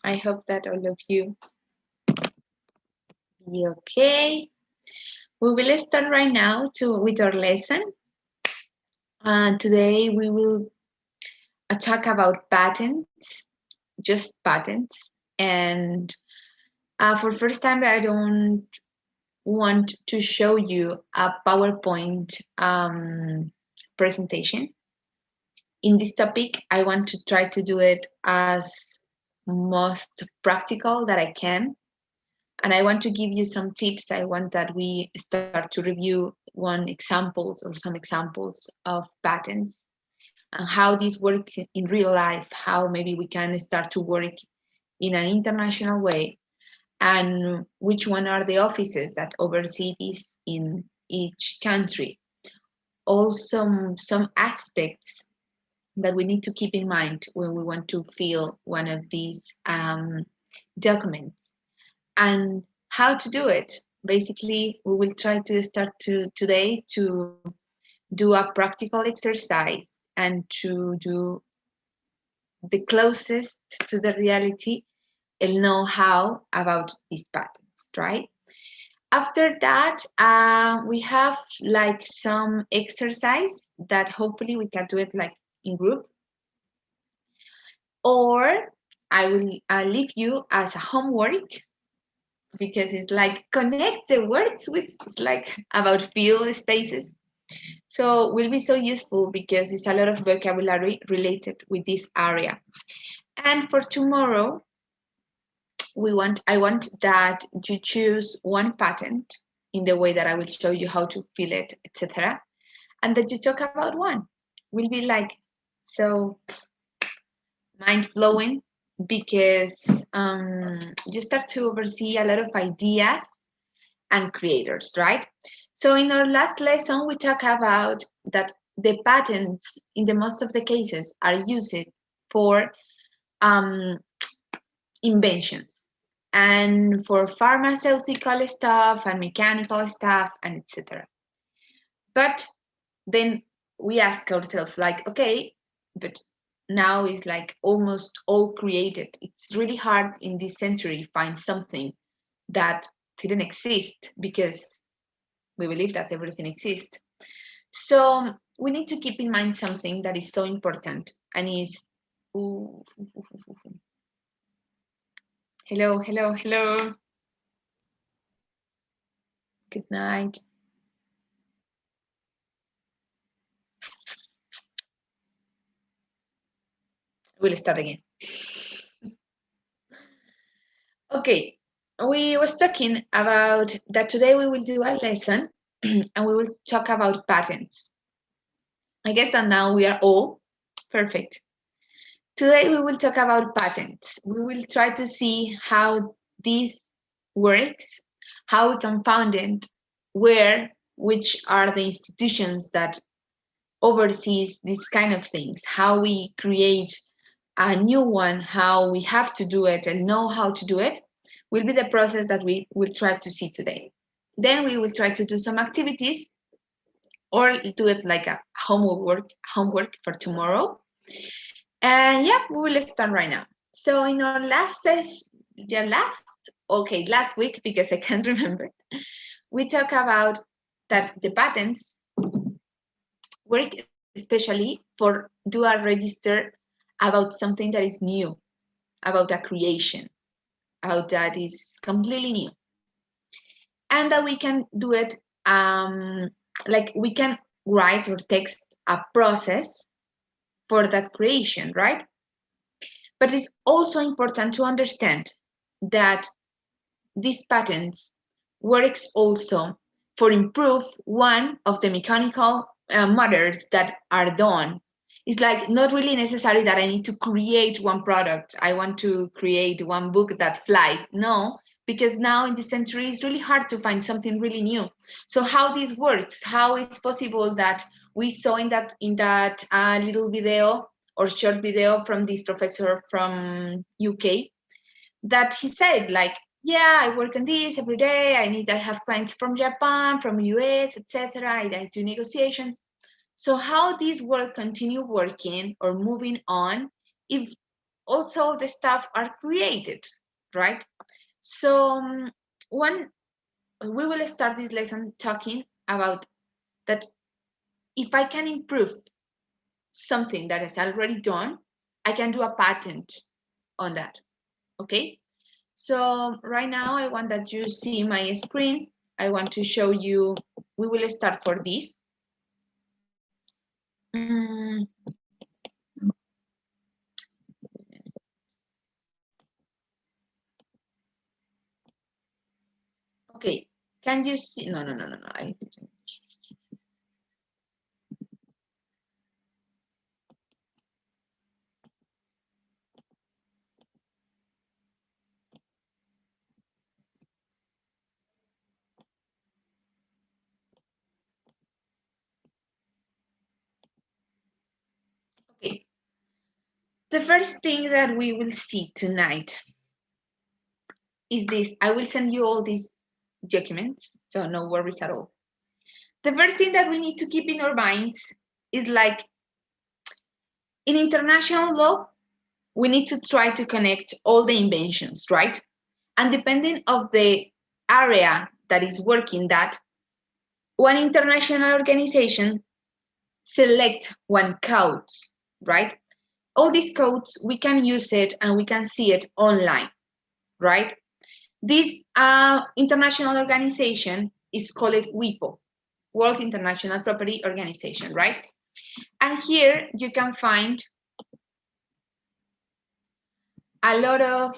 I hope that all of you be okay. We will start right now with our lesson. Today we will talk about patents, just patents. And for first time, I don't want to show you a PowerPoint presentation. In this topic, I want to try to do it as most practical that I can. And I want to give you some tips. I want that we start to review some examples of patents and how this works in real life, how maybe we can start to work in an international way, and which one are the offices that oversee this in each country. Also, some aspects that we need to keep in mind when we want to fill one of these documents and how to do it. Basically, we will try to start today to do a practical exercise and to do the closest to the reality and know-how about these patterns, right? After that, we have like some exercise that hopefully we can do it like in group, or I will leave you as a homework because it's like connect the words with, it's like about field spaces. So will be so useful because it's a lot of vocabulary related with this area. And for tomorrow, I want that you choose one patent in the way that I will show you how to fill it, etc. And that you talk about one. Will be like so mind-blowing because you start to oversee a lot of ideas and creators, right? So in our last lesson, we talked about that the patents, in the most of the cases, are used for inventions and for pharmaceutical stuff and mechanical stuff and etc. But then we ask ourselves like, okay, but now is like almost all created. It's really hard in this century find something that didn't exist because we believe that everything exists. So we need to keep in mind something that is so important and is, hello, hello, hello. Good night. We'll start again. Okay, we was talking about that today we will do a lesson and we will talk about patents. I guess that now we are all perfect. Today we will talk about patents. We will try to see how this works, how we can found it, which are the institutions that oversees these kind of things, how we create a new one, how we have to do it and know how to do it, will be the process that we will try to see today. Then we will try to do some activities or do it like a homework for tomorrow. And yeah, we will start right now. So in our last session, last week, because I can't remember, we talk about that the patents work especially for do a register about something that is new, about a creation, about that is completely new. And that we can do it like we can write or text a process for that creation, right? But it's also important to understand that these patents works also for improve one of the mechanical matters that are done. It's like not really necessary that I need to create one product. I want to create one book that flies. No, because now in this century it's really hard to find something really new. So how this works, how it's possible that we saw in that little video or short video from this professor from UK that he said like, yeah, I work on this every day. I have clients from Japan, from US, etc. I do negotiations. So how this will continue working or moving on if also the stuff are created, right? So we will start this lesson talking about that if I can improve something that is already done, I can do a patent on that, okay? So right now I want that you see my screen. I want to show you, we will start for this. Okay, can you see? No. I didn't. Okay, the first thing that we will see tonight is this. I will send you all these documents, so no worries at all. The first thing that we need to keep in our minds is like in international law, we need to try to connect all the inventions, right? And depending of the area that is working that, one international organization select one codes, right? All these codes, we can use it and we can see it online, right? This international organization is called WIPO, World International Property Organization, right? And here you can find a lot of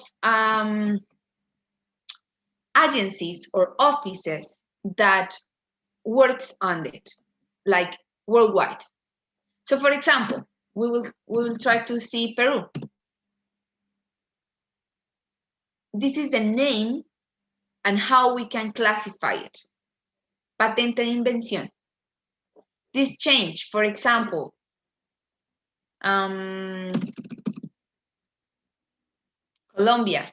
agencies or offices that works on it, like worldwide. So for example, we will try to see Peru. This is the name and how we can classify it. Patente de invención. This change, for example, Colombia,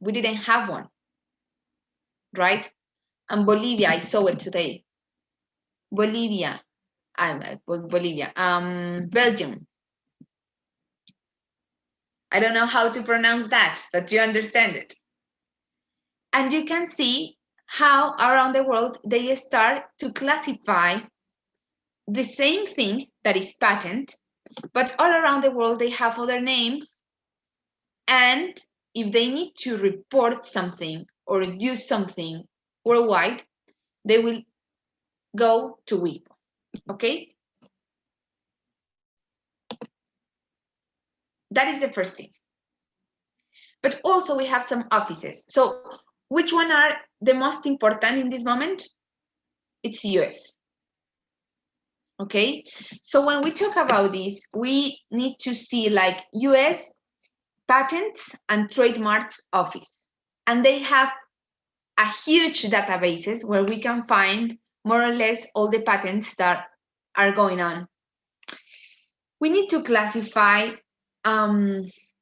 we didn't have one, right? And Bolivia, I saw it today. Bolivia, Belgium. I don't know how to pronounce that, but you understand it. And you can see how around the world they start to classify the same thing that is patent, but all around the world they have other names. And if they need to report something or do something worldwide, they will go to WIPO, okay? That is the first thing. But also we have some offices. So which one are the most important in this moment? It's US. Okay, so when we talk about this, we need to see like US Patents and Trademarks Office. And they have a huge databases where we can find more or less all the patents that are going on. We need to classify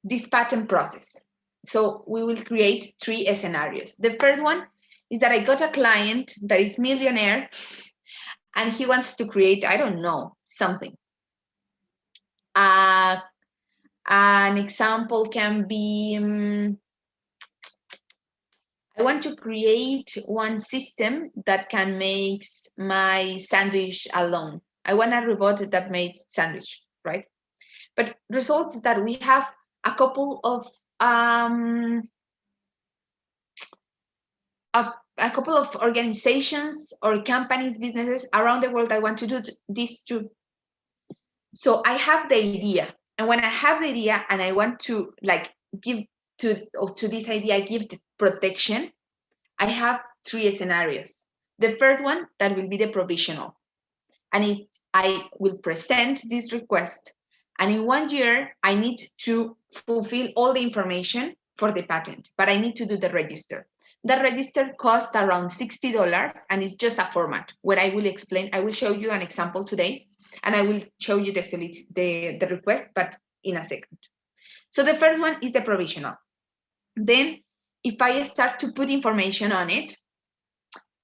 this patent process. So we will create 3 scenarios. The first one is that I got a client that is millionaire and he wants to create, I don't know, something. An example can be, I want to create one system that can make my sandwich alone. I want a robot that makes sandwich, right? But results that we have a couple of organizations or companies, businesses around the world that want to do this too. So I have the idea, and when I have the idea and I want to like give to this idea, give the protection, I have 3 scenarios. The first one, that will be the provisional. And I will present this request. And in 1 year, I need to fulfill all the information for the patent, but I need to do the register. The register costs around $60 and it's just a format where I will explain, I will show you an example today and I will show you the request, but in a second. So the first one is the provisional. Then if I start to put information on it,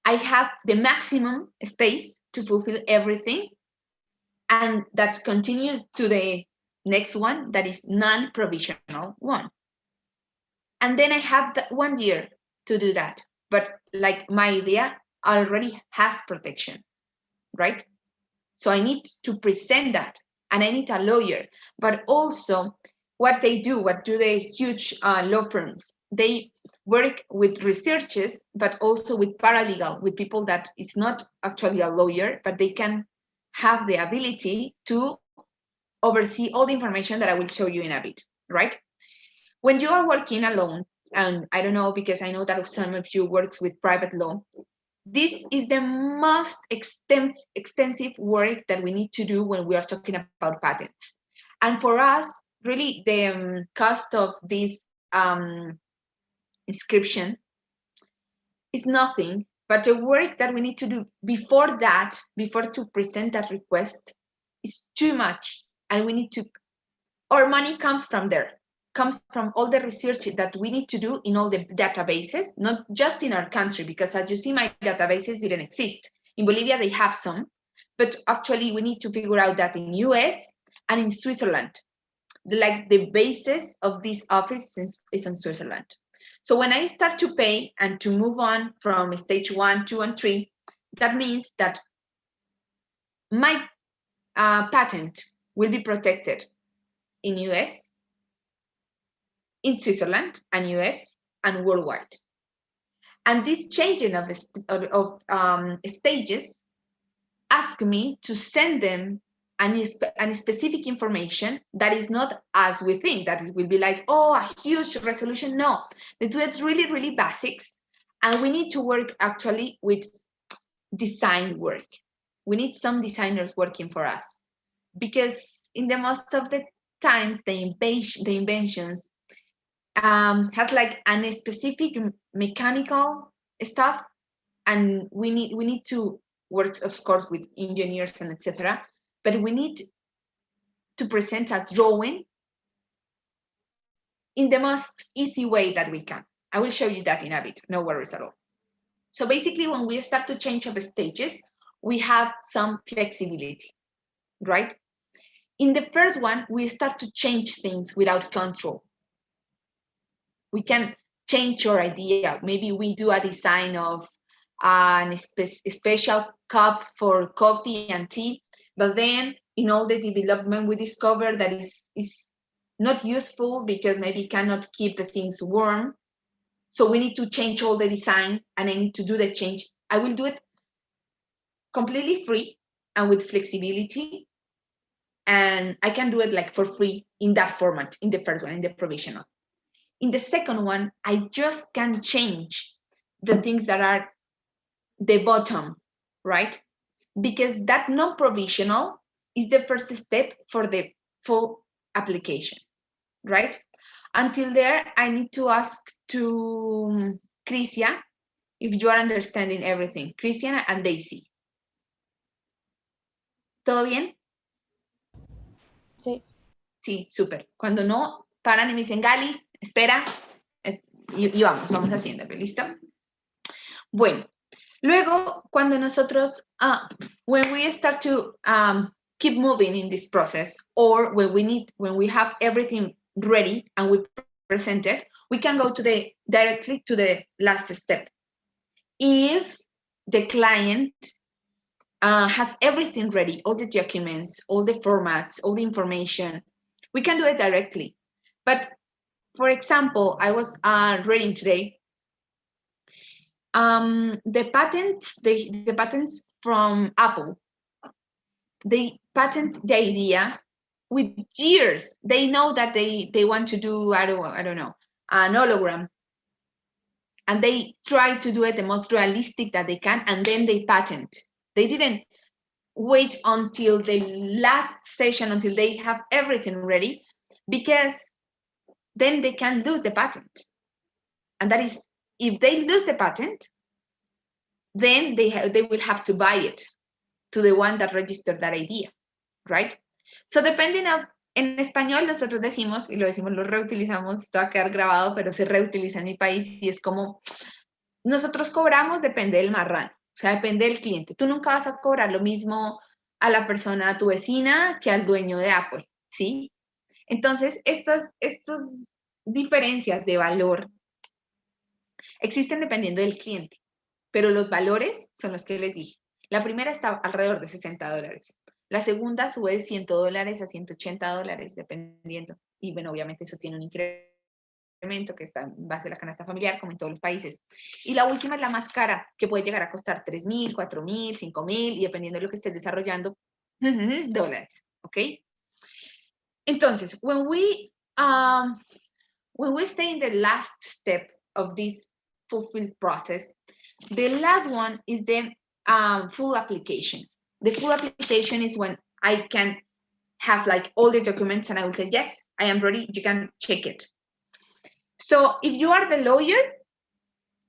I have the maximum space to fulfill everything and that continue to the next one that is non-provisional one. And then I have 1 year to do that. But like my idea already has protection, right? So I need to present that, and I need a lawyer. But also what do the huge law firms? They work with researchers, but also with paralegal, with people that is not actually a lawyer, but they can have the ability to oversee all the information that I will show you in a bit, right? When you are working alone, and I don't know, because I know that some of you works with private law, this is the most extensive work that we need to do when we are talking about patents. And for us, really, the cost of this inscription is nothing, but the work that we need to do before that, before to present that request, is too much. And we need to, our money comes from there, comes from all the research that we need to do in all the databases, not just in our country, because as you see, my databases didn't exist. In Bolivia, they have some, but actually we need to figure out that in US and in Switzerland. The basis of this office is in Switzerland. So when I start to pay and to move on from stage 1, 2, and 3, that means that my patent will be protected in US, in Switzerland and US and worldwide. And this changing of stages ask me to send them any specific information that is not as we think, that it will be like, oh, a huge resolution. No, they do it really, really basics. And we need to work actually with design work. We need some designers working for us, because in the most of the times, the inventions has like a specific mechanical stuff, and we need to work, of course, with engineers and etc. But we need to present a drawing in the most easy way that we can. I will show you that in a bit, no worries at all. So basically, when we start to change of stages, we have some flexibility, right? In the first one, we start to change things without control. We can change your idea. Maybe we do a design of a special cup for coffee and tea, but then in all the development we discover that is not useful because maybe cannot keep the things warm. So we need to change all the design, and I need to do the change. I will do it completely free and with flexibility, and I can do it like for free in that format, in the first one, in the provisional. In the second one, I just can change the things that are the bottom, right? Because that non-provisional is the first step for the full application, right? Until there, I need to ask to Crisia if you are understanding everything. Cristiana and Daisy. ¿Todo bien? Sí. Sí, súper. Cuando no, paran y me dicen, Gali, espera, y vamos haciéndolo, ¿listo? Bueno, luego cuando nosotros, when we start to keep moving in this process, or when we have everything ready and we present it, we can go directly to the last step. If the client has everything ready, all the documents, all the formats, all the information, we can do it directly. But for example, I was reading today, the patents from Apple, they patent the idea with years. They know that they want to do, I don't know, an hologram. And they try to do it the most realistic that they can, and then they patent. They didn't wait until the last session, until they have everything ready, because then they can lose the patent. And that is, if they lose the patent, then they will have to buy it to the one that registered that idea, right? So depending of, en español nosotros decimos, y lo decimos, lo reutilizamos, esto va a quedar grabado, pero se reutiliza en mi país, y es como, nosotros cobramos, depende del marrano, o sea, depende del cliente. Tú nunca vas a cobrar lo mismo a la persona, a tu vecina, que al dueño de Apple, ¿sí? Entonces, estas diferencias de valor existen dependiendo del cliente, pero los valores son los que les dije. La primera está alrededor de $60. La segunda sube de $100 a $180, dependiendo. Y bueno, obviamente eso tiene un incremento que está en base a la canasta familiar, como en todos los países. Y la última es la más cara, que puede llegar a costar $3,000, $4,000, $5,000, y dependiendo de lo que estés desarrollando, dólares, ¿ok? Entonces, when we stay in the last step of this fulfilled process, the last one is the full application. The full application is when I can have like all the documents and I will say, yes, I am ready, you can check it. So if you are the lawyer,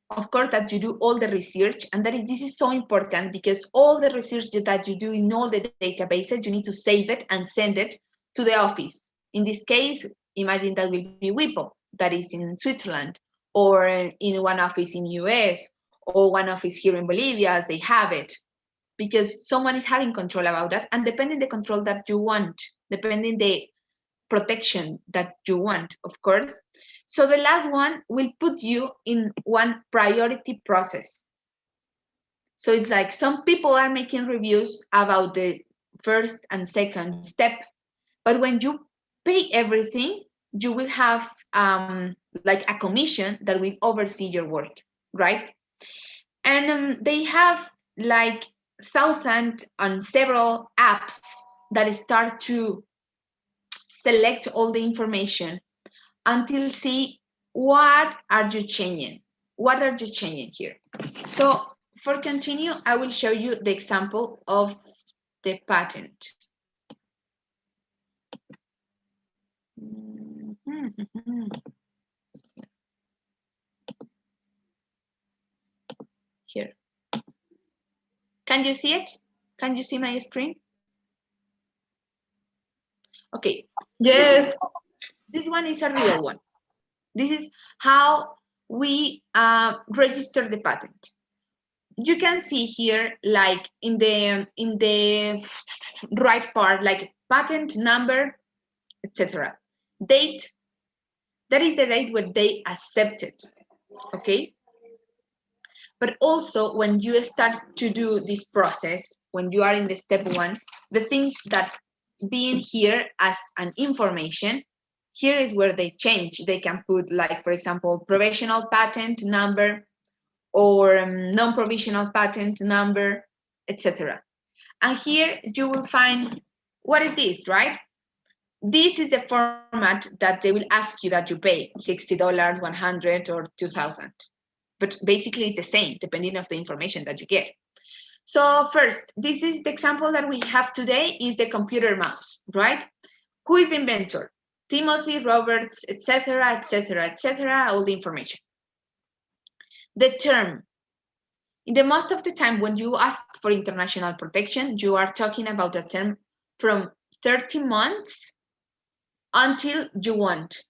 of course, that you do all the research, and this is so important because all the research that you do in all the databases, you need to save it and send it to the office. In this case, imagine that will be WIPO, that is in Switzerland, or in one office in US, or one office here in Bolivia, as they have it, because someone is having control about that, and depending the control that you want, depending the protection that you want, of course. So the last one will put you in one priority process. So it's like some people are making reviews about the first and second step, but when you pay everything, you will have like a commission that will oversee your work, right? And they have like thousands and several apps that start to select all the information until see what are you changing? What are you changing here? So for continue, I will show you the example of the patent. Here. Can you see it? Can you see my screen? Okay. Yes. This one is a real one. This is how we register the patent. You can see here, like in the right part, like patent number, etc. Date, that is the date when they accept it, okay? But also when you start to do this process, when you are in the step one, the things that being here as an information, here is where they change. They can put, like, for example, provisional patent number or non-provisional patent number, etc. And here you will find, what is this, right? This is the format that they will ask you that you pay, $60, $100, or $2,000. But basically it's the same, depending on the information that you get. So first, this is the example that we have today, is the computer mouse, right? Who is the inventor? Timothy Roberts, etc., etc., etc., all the information. The term. In the most of the time when you ask for international protection, you are talking about a term from 30 months until you want,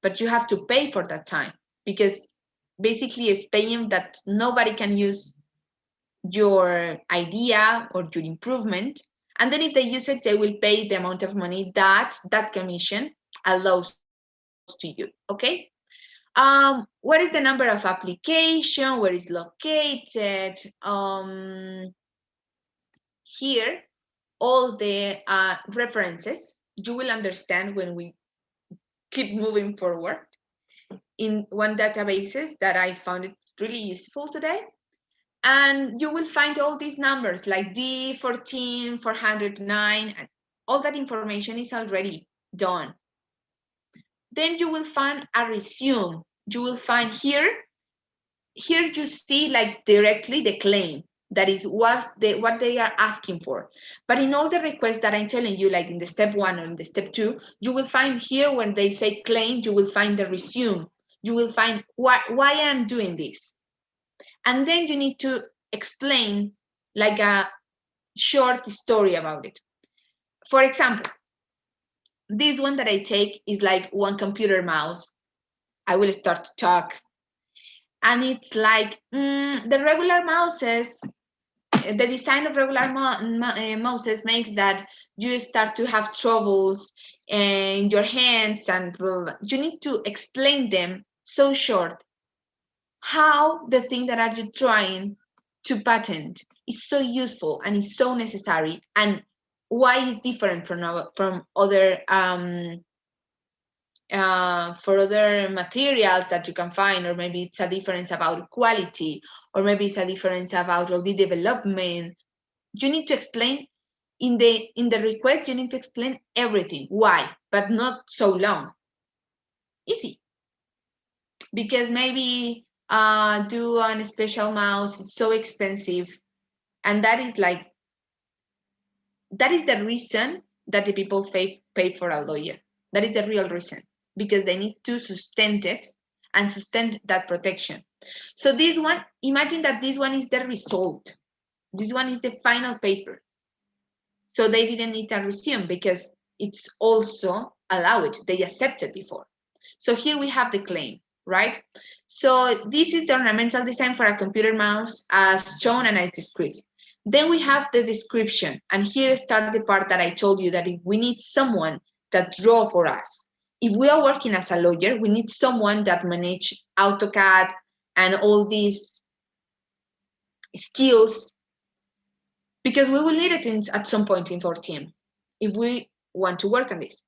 but you have to pay for that time, because basically it's paying that nobody can use your idea or your improvement. And then if they use it, they will pay the amount of money that that commission allows to you, okay? What is the number of application? Where is located? Here, all the references, you will understand when we keep moving forward. In one databases that I found it really useful today. And you will find all these numbers like D14, 409, and all that information is already done. Then you will find a resume. You will find here you see like directly the claim. That is what they are asking for. But in all the requests that I'm telling you, like in the step one or in the step two, you will find here when they say claim, you will find the resume. You will find why I'm doing this. And then you need to explain like a short story about it. For example, this one that I take is like one computer mouse. I will start to talk. And it's like the regular mouses, the design of regular mouses makes that you start to have troubles in your hands, and blah, blah, blah. You need to explain them so short how the thing that are you trying to patent is so useful and is so necessary, and why it's different from other for other materials that you can find, or maybe it's a difference about quality, or maybe it's a difference about all the development. You need to explain in the request. You need to explain everything, why, but not so long. Easy, because maybe do a special mouse, it's so expensive, and that is the reason that the people pay for a lawyer. That is the real reason, because they need to sustain it and sustain that protection. So this one, imagine that this one is the result. This one is the final paper. So they didn't need to resume because it's also allowed. They accepted before. So here we have the claim, right? So this is the ornamental design for a computer mouse as shown and as described. Then we have the description, and here starts the part that I told you, that if we need someone that draw for us. If we are working as a lawyer, we need someone that manage AutoCAD and all these skills, because we will need it at some point in our team if we want to work on this.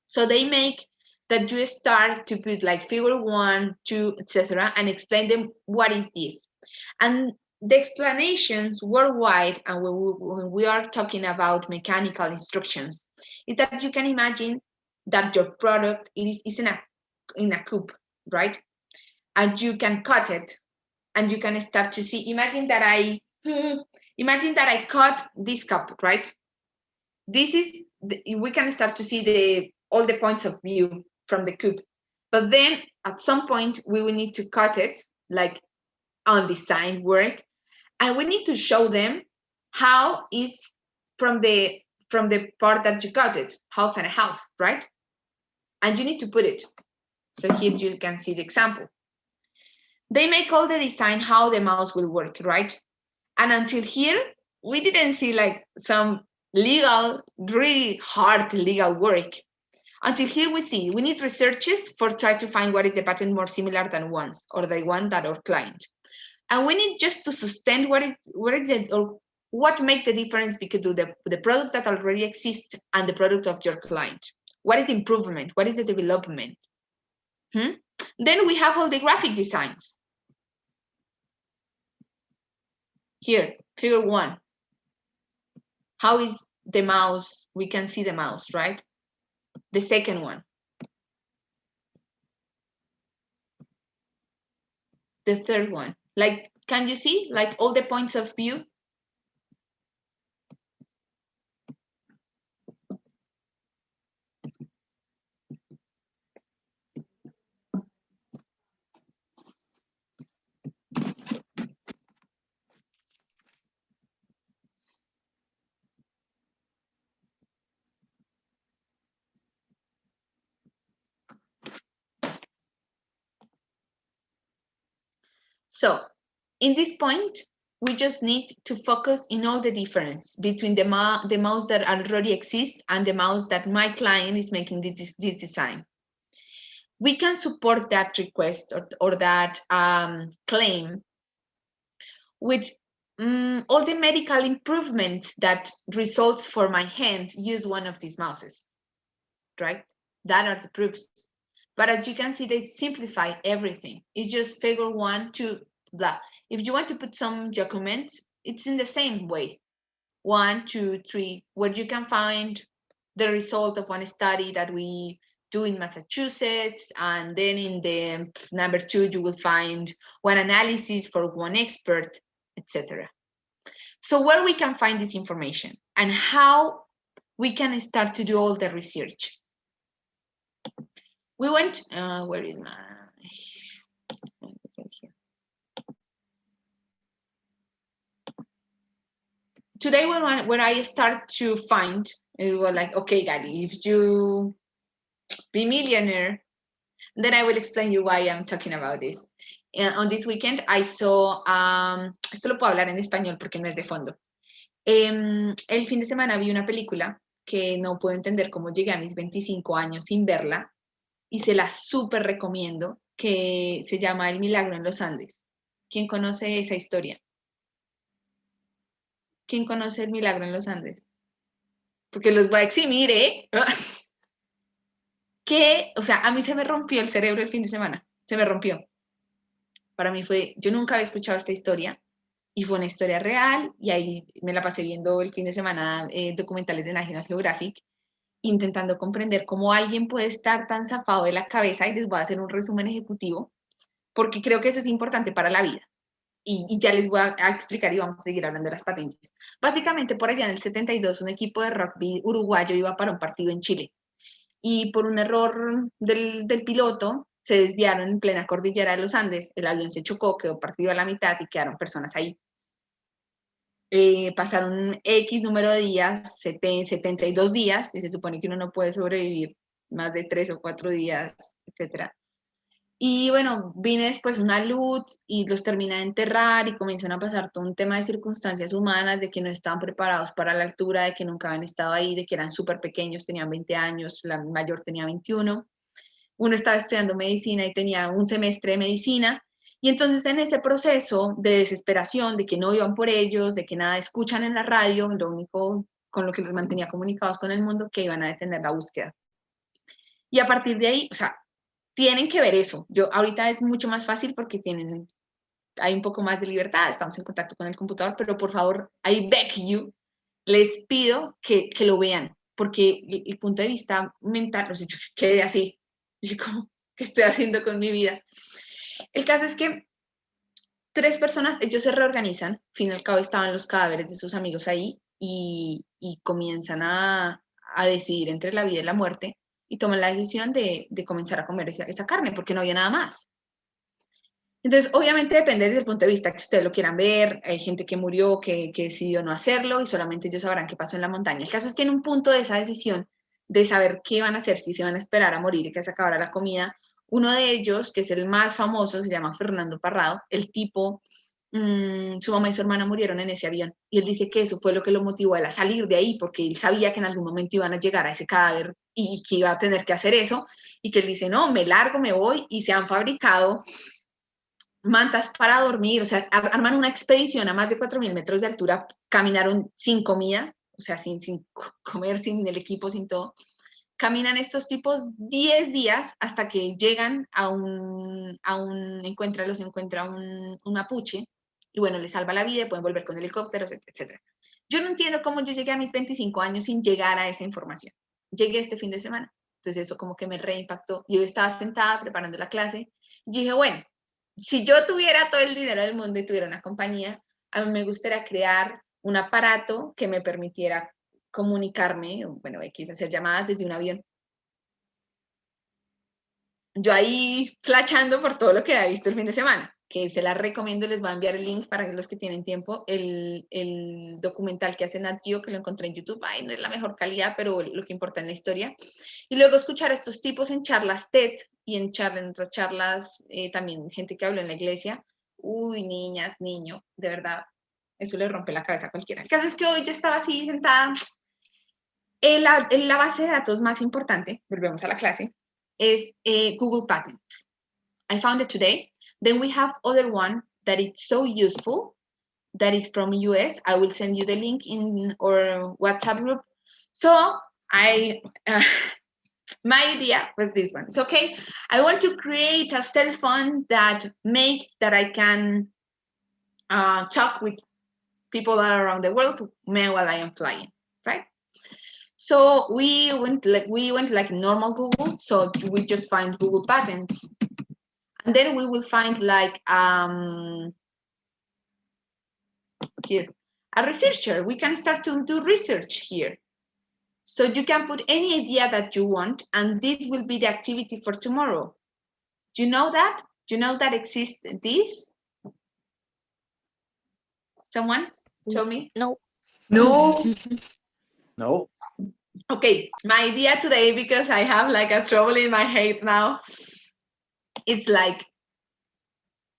So they make that you start to put like figure 1, 2, etc., and explain them what is this. And the explanations worldwide, and when we are talking about mechanical instructions, is that you can imagine that your product is in a cube, right? And you can cut it, and you can start to see. Imagine that I cut this cup, right? This is we can start to see all the points of view from the cube, but then at some point we will need to cut it, like on design work, and we need to show them how is from the part that you cut it, half and a half, right? And you need to put it. So here you can see the example. They make all the design how the mouse will work, right? And until here, we didn't see like some legal, really hard legal work. Until here we see we need researches for try to find what is the patent more similar than one's, or the one that our client. And we need just to sustain what make the difference between the product that already exists and the product of your client. What is the improvement? What is the development? Then we have all the graphic designs. Here, figure 1. How is the mouse? We can see the mouse, right? The second one. The third one. Like, can you see like all the points of view? So in this point, we just need to focus in all the difference between the mouse that already exists and the mouse that my client is making this design. We can support that request or that claim with all the medical improvements that results for my hand use one of these mouses, right? That are the proofs. But as you can see, they simplify everything. It's just figure 1, 2, blah. If you want to put some documents, it's in the same way. 1, 2, 3, where you can find the result of one study that we do in Massachusetts, and then in the number 2, you will find one analysis for one expert, etc. So where we can find this information and how we can start to do all the research. We went, where is my, today when I start to find, it was like, okay, Gadi, if you be millionaire, then I will explain you why I'm talking about this. On this weekend, I saw, esto lo puedo hablar en español porque no es de fondo. El fin de semana vi una película que no puedo entender cómo llegué a mis 25 años sin verla, y se la súper recomiendo, que se llama El Milagro en los Andes. ¿Quién conoce esa historia? ¿Quién conoce El Milagro en los Andes? Porque los voy a eximir, ¿eh? Que, o sea, a mí se me rompió el cerebro el fin de semana, se me rompió. Para mí fue, yo nunca había escuchado esta historia, y fue una historia real, y ahí me la pasé viendo el fin de semana documentales de National Geographic, intentando comprender cómo alguien puede estar tan zafado de la cabeza, y les voy a hacer un resumen ejecutivo, porque creo que eso es importante para la vida. Y ya les voy a explicar y vamos a seguir hablando de las patentes. Básicamente, por allá en el 72, un equipo de rugby uruguayo iba para un partido en Chile, y por un error del piloto se desviaron en plena cordillera de los Andes, el avión se chocó, quedó partido a la mitad y quedaron personas ahí. Pasaron X número de días, 72 días, y se supone que uno no puede sobrevivir más de 3 o 4 días, etc. Y bueno, vine después una luz y los terminé de enterrar, y comienzan a pasar todo un tema de circunstancias humanas, de que no estaban preparados para la altura, de que nunca habían estado ahí, de que eran súper pequeños, tenían 20 años, la mayor tenía 21. Uno estaba estudiando medicina y tenía un semestre de medicina, y entonces en ese proceso de desesperación, de que no iban por ellos, de que nada escuchan en la radio, lo único con lo que los mantenía comunicados con el mundo, que iban a detener la búsqueda. Y a partir de ahí, o sea, tienen que ver eso. Yo ahorita es mucho más fácil porque hay un poco más de libertad, estamos en contacto con el computador, pero por favor, I beg you, les pido que lo vean, porque el punto de vista mental, o sea, yo quedé así, yo como, ¿qué estoy haciendo con mi vida? El caso es que 3 personas, ellos se reorganizan, al fin y al cabo estaban los cadáveres de sus amigos ahí, y comienzan a decidir entre la vida y la muerte, y toman la decisión de comenzar a comer esa carne, porque no había nada más. Entonces, obviamente depende desde el punto de vista que ustedes lo quieran ver. Hay gente que murió, que decidió no hacerlo, y solamente ellos sabrán qué pasó en la montaña. El caso es que en un punto de esa decisión de saber qué van a hacer, si se van a esperar a morir y que se acabara la comida, uno de ellos, que es el más famoso, se llama Fernando Parrado. El tipo, su mamá y su hermana murieron en ese avión, y él dice que eso fue lo que lo motivó a él a salir de ahí, porque él sabía que en algún momento iban a llegar a ese cadáver y que iba a tener que hacer eso, y que él dice, no, me largo, me voy, y se han fabricado mantas para dormir, o sea, arman una expedición a más de 4.000 metros de altura, caminaron sin comida, o sea, sin comer, sin el equipo, sin todo. Caminan estos tipos 10 días hasta que llegan los encuentra un mapuche, y bueno, les salva la vida, pueden volver con helicópteros, etc. Yo no entiendo cómo yo llegué a mis 25 años sin llegar a esa información. Llegué este fin de semana, entonces eso como que me reimpactó. Yo estaba sentada preparando la clase, y dije, bueno, si yo tuviera todo el dinero del mundo y tuviera una compañía, a mí me gustaría crear un aparato que me permitiera comunicarme, bueno, X, hacer llamadas desde un avión. Yo ahí flashando por todo lo que he visto el fin de semana, que se la recomiendo, les voy a enviar el link para los que tienen tiempo, el documental que hace Nat Geo, que lo encontré en YouTube. Ay, no es la mejor calidad, pero lo que importa es la historia. Y luego escuchar a estos tipos en charlas TED y en otras charlas, también gente que habló en la iglesia. Uy, niñas, niño, de verdad, eso le rompe la cabeza a cualquiera. El caso es que hoy yo estaba así sentada. La base de datos más importante, volvemos a la clase, is Google Patents. I found it today. Then we have other one that is so useful, that is from US. I will send you the link in our WhatsApp group. So my idea was this one. So, okay, I want to create a cell phone that makes that I can talk with people that are around the world while I am flying, right? So we went like normal Google. So we just find Google Patents, and then we will find like here a researcher. We can start to do research here. So you can put any idea that you want, and this will be the activity for tomorrow. Do you know that? Do you know that exists this? Someone tell me. No. No. No. Okay, my idea today, because I have like a trouble in my head now, it's like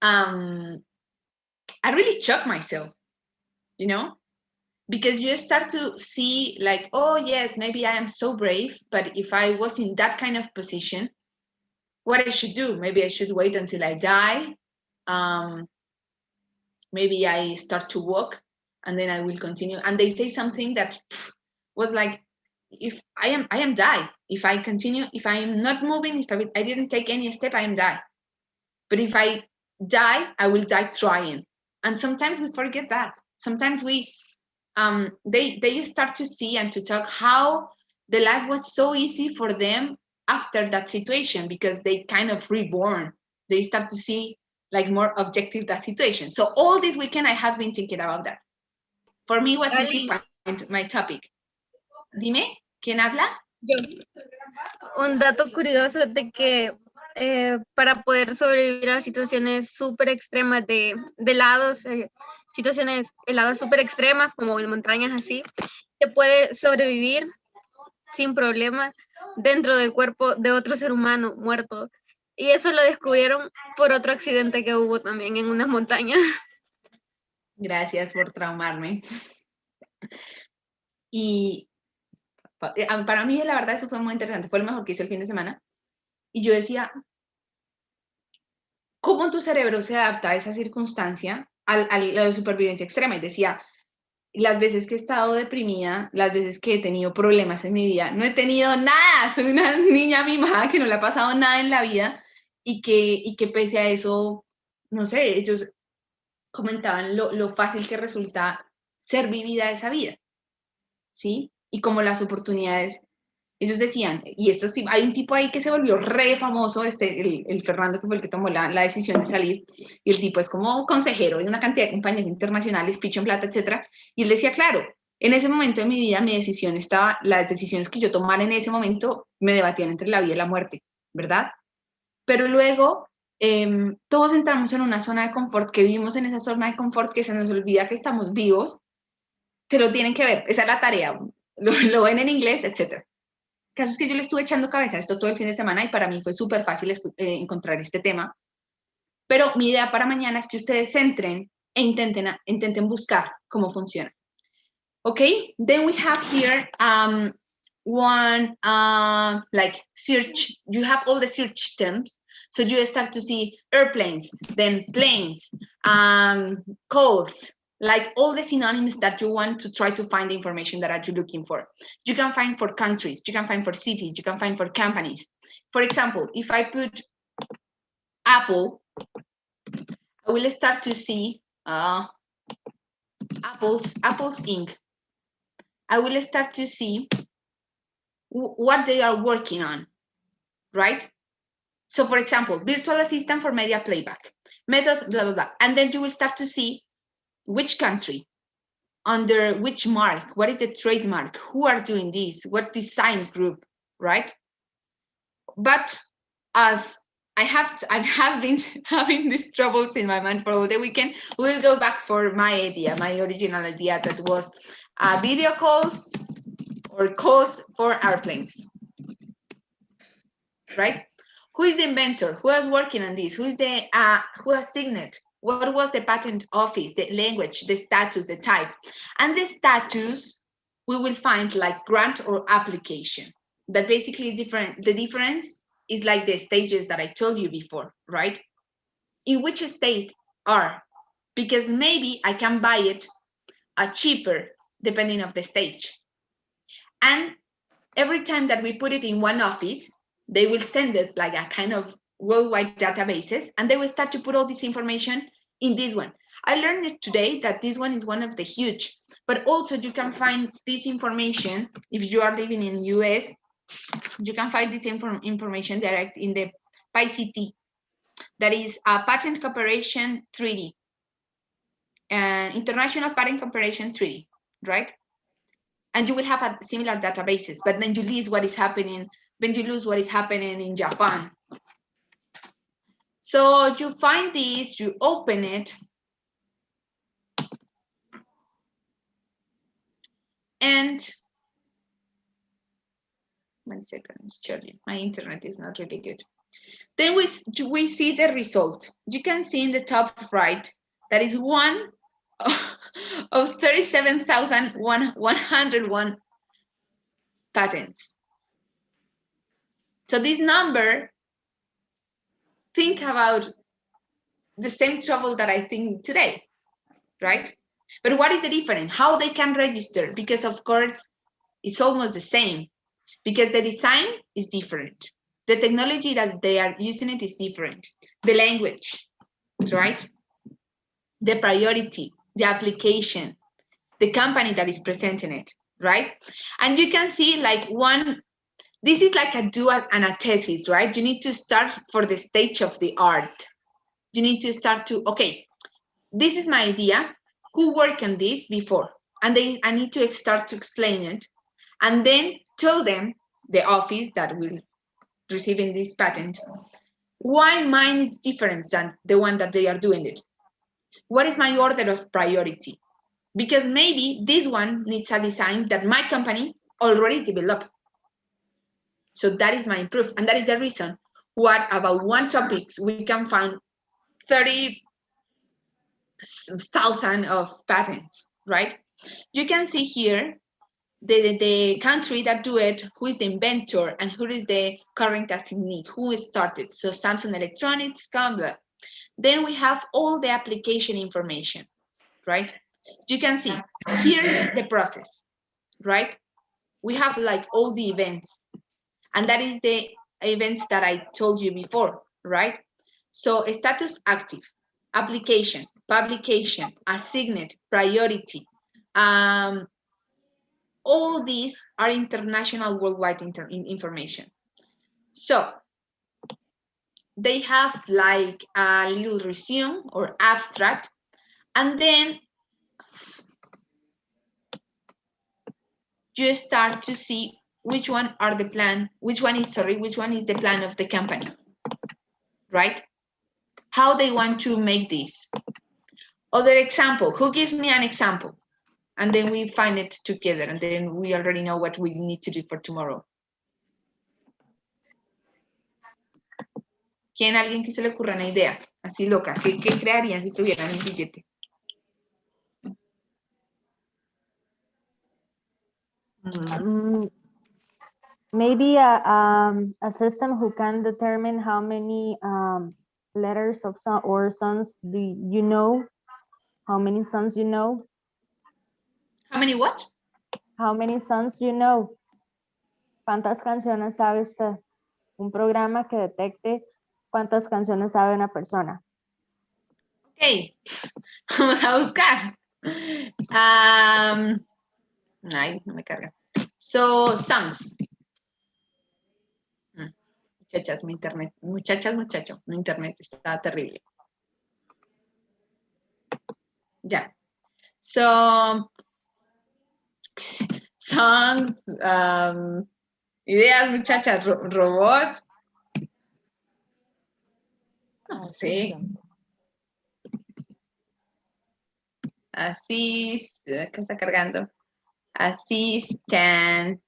I really shocked myself, you know? because you start to see like, oh yes, maybe I am so brave, but if I was in that kind of position, what I should do? Maybe I should wait until I die. Maybe I start to walk and then I will continue. And they say something that was like, if I am die. If I continue, if I am not moving, if I didn't take any step, I am die. But if I die, I will die trying. And sometimes we forget that. Sometimes they start to see and to talk how the life was so easy for them after that situation, because they kind of reborn. They start to see like more objective that situation. So all this weekend I have been thinking about that. For me it was easy to find my topic. Dime, ¿quién habla? Yo. Un dato curioso de que para poder sobrevivir a situaciones súper extremas de helados, situaciones heladas súper extremas como en montañas así, se puede sobrevivir sin problema dentro del cuerpo de otro ser humano muerto. Y eso lo descubrieron por otro accidente que hubo también en unas montañas. Gracias por traumarme. Y para mí, la verdad, eso fue muy interesante. Fue lo mejor que hice el fin de semana. Y yo decía, ¿cómo tu cerebro se adapta a esa circunstancia, a la supervivencia extrema? Y decía, las veces que he estado deprimida, las veces que he tenido problemas en mi vida, no he tenido nada. Soy una niña mimada que no le ha pasado nada en la vida y que pese a eso, no sé, ellos comentaban lo fácil que resulta ser vivida esa vida, ¿sí? Y como las oportunidades, ellos decían, y esto sí, hay un tipo ahí que se volvió re famoso, el Fernando, que fue el que tomó la decisión de salir, y el tipo es como consejero de una cantidad de compañías internacionales, Picho en Plata, etcétera, y él decía, claro, en ese momento de mi vida mi decisión estaba, las decisiones que yo tomara en ese momento me debatían entre la vida y la muerte, ¿verdad? Pero luego todos entramos en una zona de confort, que vivimos en esa zona de confort, que se nos olvida que estamos vivos, se lo tienen que ver, esa es la tarea, lo ven en inglés, etcétera. El caso es que yo le estuve echando cabeza a esto todo el fin de semana y para mí fue súper fácil encontrar este tema. Pero mi idea para mañana es que ustedes entren e intenten buscar cómo funciona. Okay, then we have here one like search. You have all the search terms. So you start to see airplanes, then planes, calls, like all the synonyms that you want to try to find the information that you're looking for. You can find for countries, you can find for cities, you can find for companies. For example, if I put Apple, I will start to see Apple's Inc. I will start to see what they are working on, right? So for example, virtual assistant for media playback, method, blah, blah, blah. And then you will start to see which country, under which mark, what is the trademark, who are doing this, what designs group, right? But as I have been having these troubles in my mind for all the weekend, we'll go back for my idea, my original idea that was video calls or calls for airplanes, right? Who is the inventor? Who is working on this? Who has signed? What was the patent office, the language, the status, the type? And the status, we will find like grant or application. But basically the difference is like the stages that I told you before, right? In which state are? Because maybe I can buy it cheaper depending on the stage. And every time that we put it in one office, they will send it like a kind of worldwide databases, and they will start to put all this information in this one. I learned today that this one is one of the huge, but also you can find this information if you are living in US. You can find this information direct in the PICT, that is a Patent Cooperation Treaty, International Patent Cooperation Treaty, right? And you will have a similar databases, but then you lose what is happening, in Japan. So you find this, you open it, and 1 second, it's charging. My internet is not really good. Then we see the result. You can see in the top right, that is one of 37,101 patents. So this number, think about the same trouble that I think today, right? But what is the difference? How they can register? Because of course, it's almost the same, because the design is different. The technology that they are using it is different. The language, right? The priority, the application, the company that is presenting it, right? And you can see like this is like a do and a thesis, right? You need to start for the stage of the art. You need to start to, okay, this is my idea. Who worked on this before? And I need to start to explain it. And then tell them, the office that will receiving this patent, why mine is different than the one that they are doing it. What is my order of priority? Because maybe this one needs a design that my company already developed. So that is my proof. And that is the reason what about one topic we can find 30,000 of patents, right? You can see here the country that do it, who is the inventor, and who is the current assignee, who started. So Samsung Electronics, Combat. Then we have all the application information, right? You can see here is the process, right? We have like all the events, and that is the events that I told you before, right? So status active, application, publication, assigned, priority. All these are international worldwide information. So they have like a little resume or abstract, and then you start to see which one is the plan of the company, right? How they want to make this. Other example, who gives me an example? And then we find it together, and then we already know what we need to do for tomorrow. ¿Quién? Alguien que se le ocurra una idea así loca? ¿Qué crearían si tuvieran un billete? Maybe a system who can determine how many letters of or songs do you know? How many songs you know? How many what? How many songs you know? ¿Cuántas canciones sabe usted? Un programa que detecte cuántas canciones sabe una persona. Ok, vamos a buscar. Ay, no me carga. So, songs. Muchachas, mi internet. Muchacho, mi internet está terrible. Ya. So, songs, ideas, muchachas, robots. No sé. Así, ¿qué está cargando? Assistant.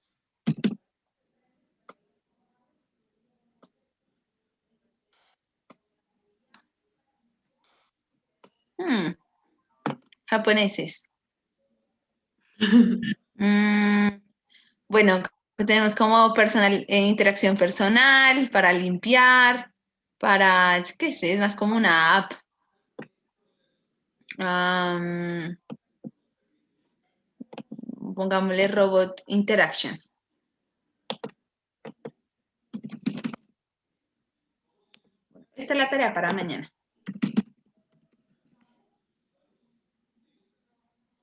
Japoneses. Bueno, tenemos como interacción personal, para limpiar, para, qué sé, es más como una app. Pongámosle robot interaction. Esta es la tarea para mañana.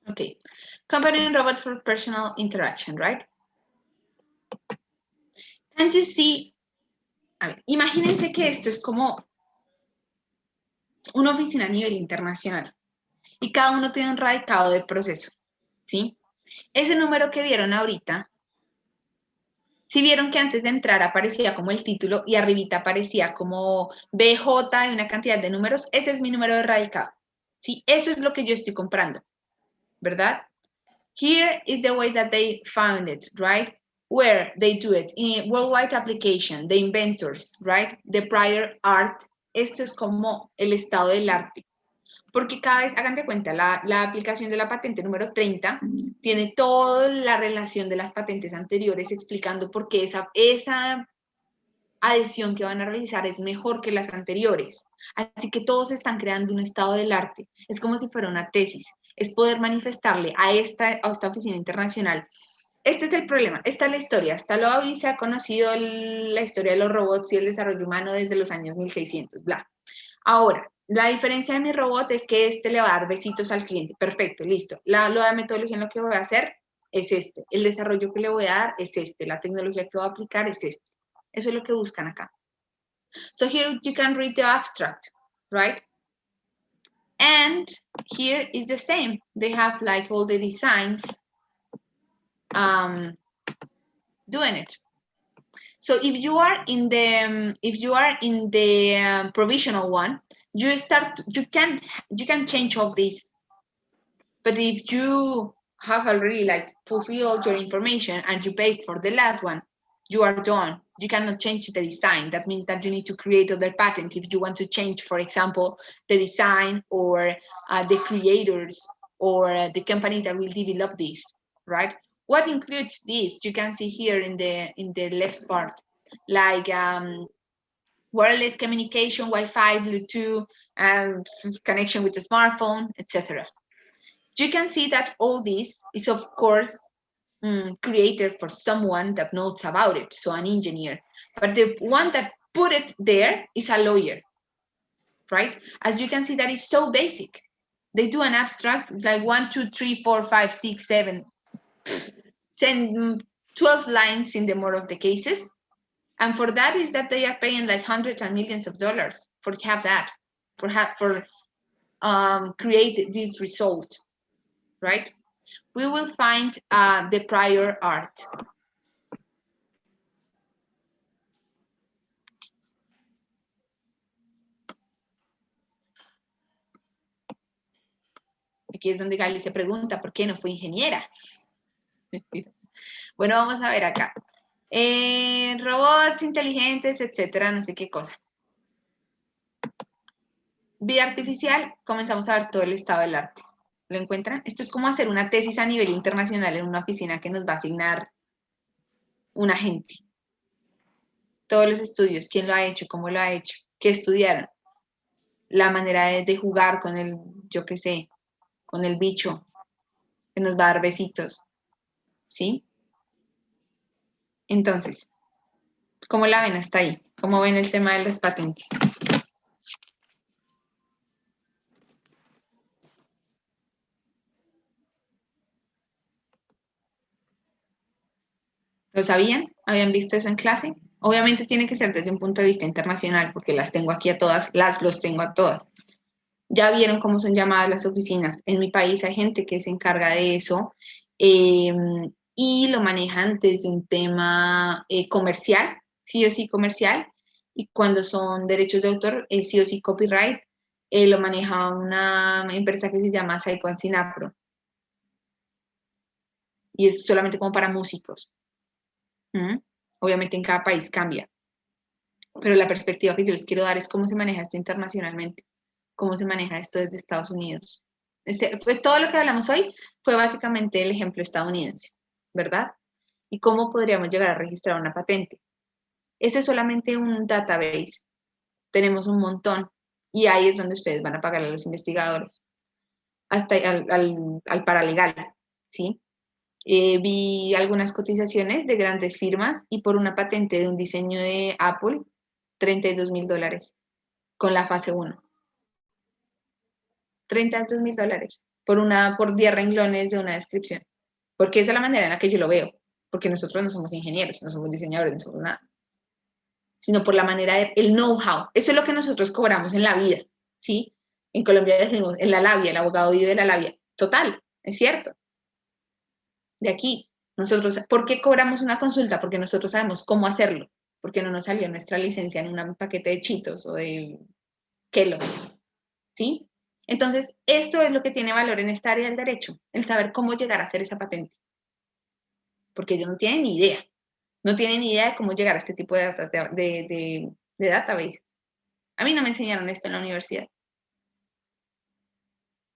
Okay. Company robot for personal interaction, right? Can you see? A ver, imagínense que esto es como una oficina a nivel internacional y cada uno tiene un radicado del proceso, ¿sí? Ese número que vieron ahorita, si vieron que antes de entrar aparecía como el título y arribita aparecía como BJ y una cantidad de números, ese es mi número de radicado, ¿sí? Eso es lo que yo estoy comprando, ¿verdad? Here is the way that they found it, right? Where they do it, in worldwide application, the inventors, right? The prior art, esto es como el estado del arte. Porque cada vez, hagan de cuenta, la aplicación de la patente número 30 tiene toda la relación de las patentes anteriores explicando por qué esa adhesión que van a realizar es mejor que las anteriores. Así que todos están creando un estado del arte. Es como si fuera una tesis. Es poder manifestarle a esta oficina internacional. Este es el problema, esta es la historia. Hasta hoy se ha conocido la historia de los robots y el desarrollo humano desde los años 1600, bla. Ahora, la diferencia de mi robot es que este le va a dar besitos al cliente. Perfecto, listo. La metodología en lo que voy a hacer es este. El desarrollo que le voy a dar es este. La tecnología que voy a aplicar es este. Eso es lo que buscan acá. So here you can read the abstract, right? And here is the same. They have like all the designs doing it. So if you are in the provisional one, you can change all this. But if you have already like fulfilled your information and you paid for the last one, you are done. You cannot change the design. That means that you need to create other patent if you want to change, for example, the design or the creators or the company that will develop this, right? What includes this? You can see here in the left part, like wireless communication, Wi-Fi, Bluetooth, connection with the smartphone, etc. You can see that all this is, of course, created for someone that knows about it, so an engineer. But the one that put it there is a lawyer, right? As you can see, that is so basic. They do an abstract, like 1, 2, 3, 4, 5, 6, 7, 10, 12 lines in the more of the cases. And for that is that they are paying like hundreds and millions of dollars for have that, for create this result, right? We will find the prior art. Aquí es donde Gali se pregunta, ¿por qué no fue ingeniera? Bueno, vamos a ver acá. Robots inteligentes, etcétera, no sé qué cosa. Vida artificial, comenzamos a ver todo el estado del arte. ¿Lo encuentran? Esto es como hacer una tesis a nivel internacional en una oficina que nos va a asignar un agente. Todos los estudios, quién lo ha hecho, cómo lo ha hecho, qué estudiaron, la manera de jugar con el, yo qué sé, con el bicho que nos va a dar besitos, ¿sí? Entonces, ¿cómo la ven hasta ahí? ¿Cómo ven el tema de las patentes? ¿Lo sabían? ¿Habían visto eso en clase? Obviamente tiene que ser desde un punto de vista internacional, porque las tengo aquí a todas, los tengo a todas. Ya vieron cómo son llamadas las oficinas. En mi país hay gente que se encarga de eso y lo manejan desde un tema comercial, sí o sí comercial, y cuando son derechos de autor, sí o sí copyright, lo maneja una empresa que se llama Saico Sinapro. Y es solamente como para músicos. Obviamente en cada país cambia. Pero la perspectiva que yo les quiero dar es cómo se maneja esto internacionalmente, cómo se maneja esto desde Estados Unidos. Todo lo que hablamos hoy fue básicamente el ejemplo estadounidense, ¿verdad? Y cómo podríamos llegar a registrar una patente. Ese es solamente un database. Tenemos un montón. Y ahí es donde ustedes van a pagarle a los investigadores. Hasta al paralegal, ¿sí? Vi algunas cotizaciones de grandes firmas y por una patente de un diseño de Apple, $32,000 con la fase 1. $32,000 por 10 renglones de una descripción. Porque esa es la manera en la que yo lo veo. Porque nosotros no somos ingenieros, no somos diseñadores, no somos nada. Sino por la manera el know-how. Eso es lo que nosotros cobramos en la vida, ¿sí? En Colombia decimos, en la labia, el abogado vive de la labia. Total, es cierto. De aquí, nosotros, ¿por qué cobramos una consulta? Porque nosotros sabemos cómo hacerlo. Porque no nos salió nuestra licencia en un paquete de Cheetos o de Kellogg's, ¿sí? Entonces, eso es lo que tiene valor en esta área del derecho, el saber cómo llegar a hacer esa patente. Porque ellos no tienen ni idea. No tienen ni idea de cómo llegar a este tipo de database. A mí no me enseñaron esto en la universidad.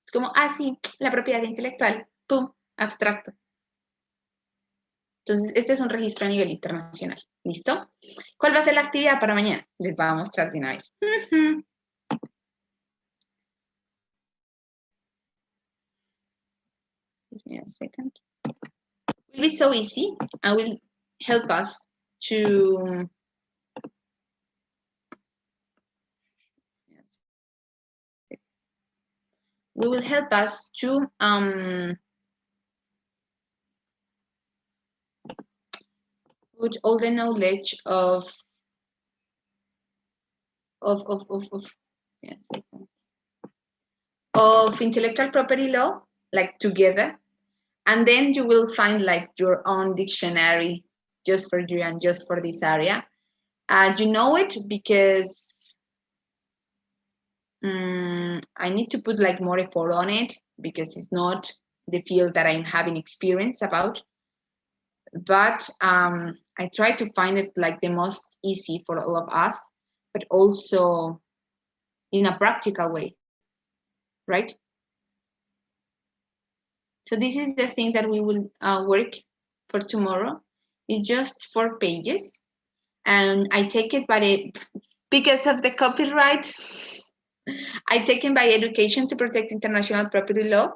Es como, sí, la propiedad intelectual, pum, abstracto. Entonces, este es un registro a nivel internacional. ¿Listo? ¿Cuál va a ser la actividad para mañana? Les voy a mostrar de una vez. Give me a second. It will be so easy and will help us to put all the knowledge of intellectual property law like together, and then you will find like your own dictionary just for you and just for this area. You know it because I need to put like more effort on it because it's not the field that I'm having experience about. But I try to find it like the most easy for all of us, but also in a practical way, right? So this is the thing that we will work for tomorrow. It's just 4 pages, and I take it by it because of the copyright. I take it by Education to Protect International Property Law.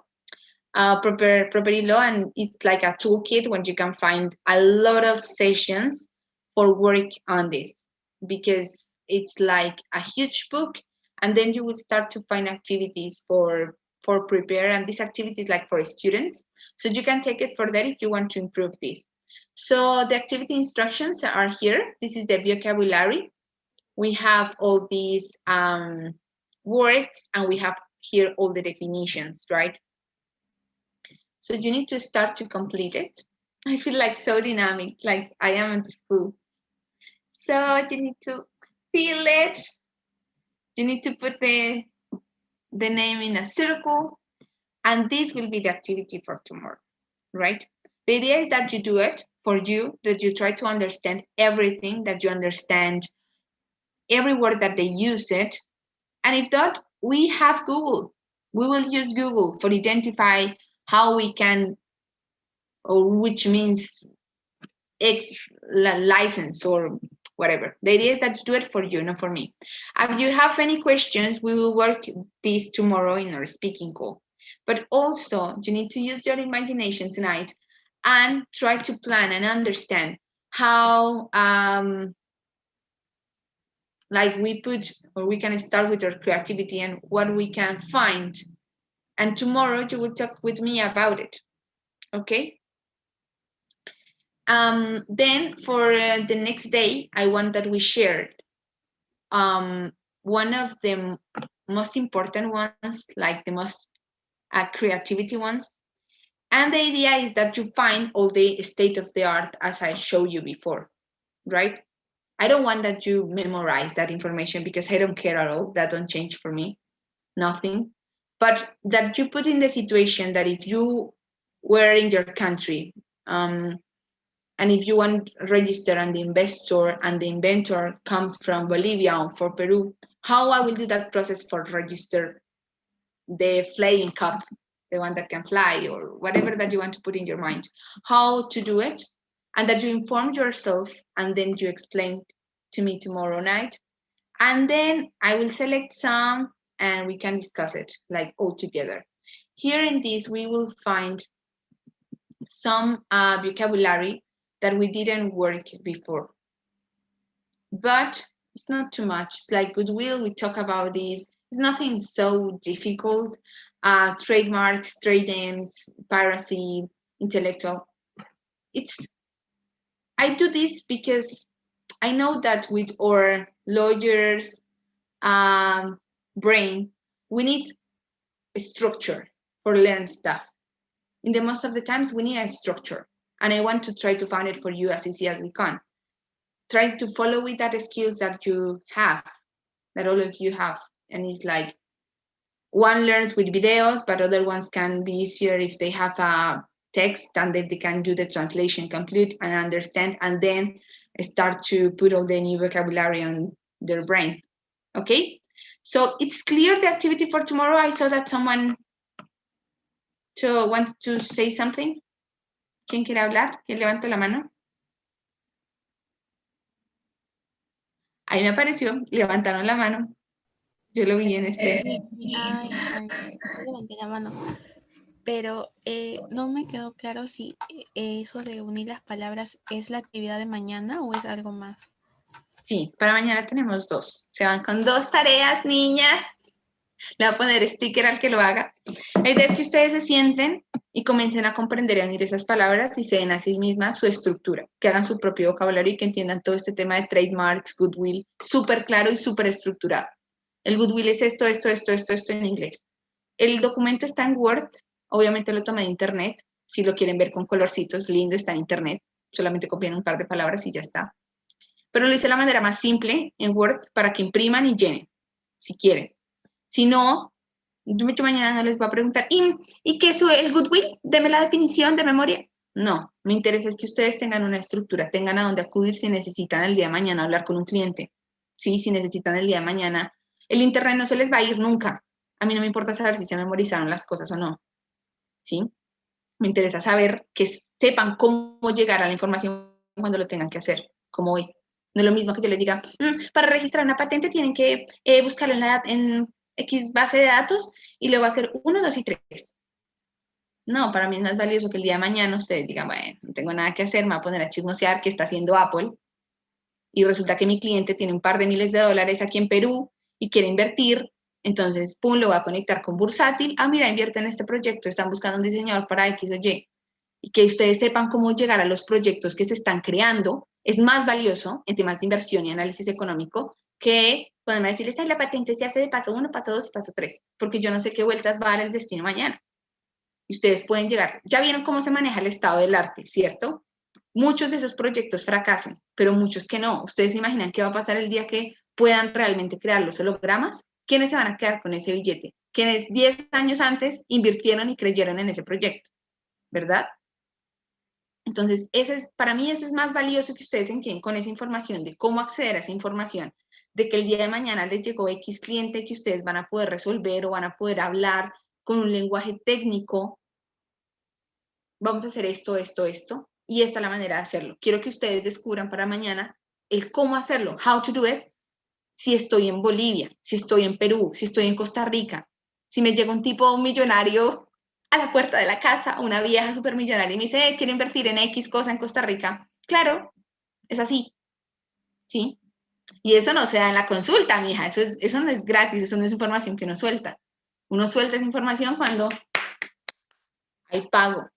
Property law, and it's like a toolkit when you can find a lot of sessions for work on this, because it's like a huge book, and then you will start to find activities for prepare, and these activities like for students, so you can take it further if you want to improve this. So the activity instructions are here. This is the vocabulary. We have all these words, and we have here all the definitions, right? So you need to start to complete it. I feel like so dynamic, like I am at school. So you need to feel it. You need to put the name in a circle, and this will be the activity for tomorrow, right? The idea is that you do it for you, that you try to understand everything, that you understand every word that they use it. And if not, we have Google. We will use Google for identify how we can, or which means X license or whatever. The idea is that you do it for you, not for me. If you have any questions, we will work this tomorrow in our speaking call. But also, you need to use your imagination tonight and try to plan and understand how, like we can start with our creativity and what we can find. And tomorrow you will talk with me about it, okay? Then for the next day, I want that we shared one of the most important ones, like the most creativity ones. And the idea is that you find all the state of the art as I showed you before, right? I don't want that you memorize that information because I don't care at all. That don't change for me, nothing. But that you put in the situation that if you were in your country, and if you want to register and the investor and the inventor comes from Bolivia or for Peru, how I will do that process for register the flying cup, the one that can fly, or whatever that you want to put in your mind, how to do it, and that you inform yourself, and then you explain to me tomorrow night. And then I will select some and we can discuss it like all together. Here in this, we will find some vocabulary that we didn't work before. But it's not too much. It's like goodwill, we talk about this. It's nothing so difficult. Trademarks, trade names, piracy, intellectual. I do this because I know that with our lawyers' brain, we need a structure for learn stuff. In the most of the times, we need a structure. And I want to try to find it for you as easy as we can. Try to follow with that skills that you have, that all of you have. And it's like, one learns with videos, but other ones can be easier if they have a text and then they can do the translation complete and understand, and then start to put all the new vocabulary on their brain. Okay, so it's clear the activity for tomorrow. I saw that someone So, want to say something? ¿Quién quiere hablar? ¿Quién levantó la mano? Ahí me apareció, levantaron la mano. Yo lo vi en este. Yo levanté la mano. Pero no me quedó claro si eso de unir las palabras es la actividad de mañana o es algo más. Sí, para mañana tenemos 2. Se van con 2 tareas, niñas. Le voy a poner sticker al que lo haga. La idea es que ustedes se sienten y comiencen a comprender y a unir esas palabras y se den a sí mismas su estructura, que hagan su propio vocabulario y que entiendan todo este tema de trademarks, goodwill, súper claro y súper estructurado. El goodwill es esto en inglés. El documento está en Word, obviamente lo tomé de internet, si lo quieren ver con colorcitos, lindo, está en internet, solamente copian un par de palabras y ya está. Pero lo hice de la manera más simple en Word para que impriman y llenen, si quieren. Si no, yo mañana no les voy a preguntar, ¿y qué es el goodwill? Deme la definición de memoria. No, me interesa es que ustedes tengan una estructura, tengan a dónde acudir si necesitan el día de mañana hablar con un cliente. Sí, si necesitan el día de mañana. El internet no se les va a ir nunca. A mí no me importa saber si se memorizaron las cosas o no. ¿Sí? Me interesa saber que sepan cómo llegar a la información cuando lo tengan que hacer, como hoy. No es lo mismo que yo les diga, para registrar una patente tienen que buscarlo en X base de datos y luego hacer 1, 2 y 3. No, para mí es más valioso que el día de mañana ustedes digan, bueno, no tengo nada que hacer, me voy a poner a chismosear qué está haciendo Apple y resulta que mi cliente tiene un par de miles de dólares aquí en Perú y quiere invertir, entonces, pum, lo va a conectar con Bursátil. Ah, mira, invierte en este proyecto, están buscando un diseñador para X o Y. Y que ustedes sepan cómo llegar a los proyectos que se están creando es más valioso en temas de inversión y análisis económico que podemos decirles, ay, la patente se hace de paso 1, paso 2, paso 3, porque yo no sé qué vueltas va a dar el destino mañana. Y ustedes pueden llegar. Ya vieron cómo se maneja el estado del arte, ¿cierto? Muchos de esos proyectos fracasan, pero muchos que no. ¿Ustedes se imaginan qué va a pasar el día que puedan realmente crear los hologramas? ¿Quiénes se van a quedar con ese billete? Quienes 10 años antes invirtieron y creyeron en ese proyecto, ¿verdad? Entonces, para mí eso es más valioso que ustedes entiendan con esa información de cómo acceder a esa información, de que el día de mañana les llegó X cliente que ustedes van a poder resolver o van a poder hablar con un lenguaje técnico. Vamos a hacer esto, y esta es la manera de hacerlo. Quiero que ustedes descubran para mañana el cómo hacerlo, how to do it, si estoy en Bolivia, si estoy en Perú, si estoy en Costa Rica, si me llega un tipo millonario a la puerta de la casa, una vieja supermillonaria y me dice, quiero invertir en X cosa en Costa Rica. Claro, es así, ¿sí? Y eso no se da en la consulta, mija, eso no es gratis, eso no es información que uno suelta. Uno suelta esa información cuando hay pago,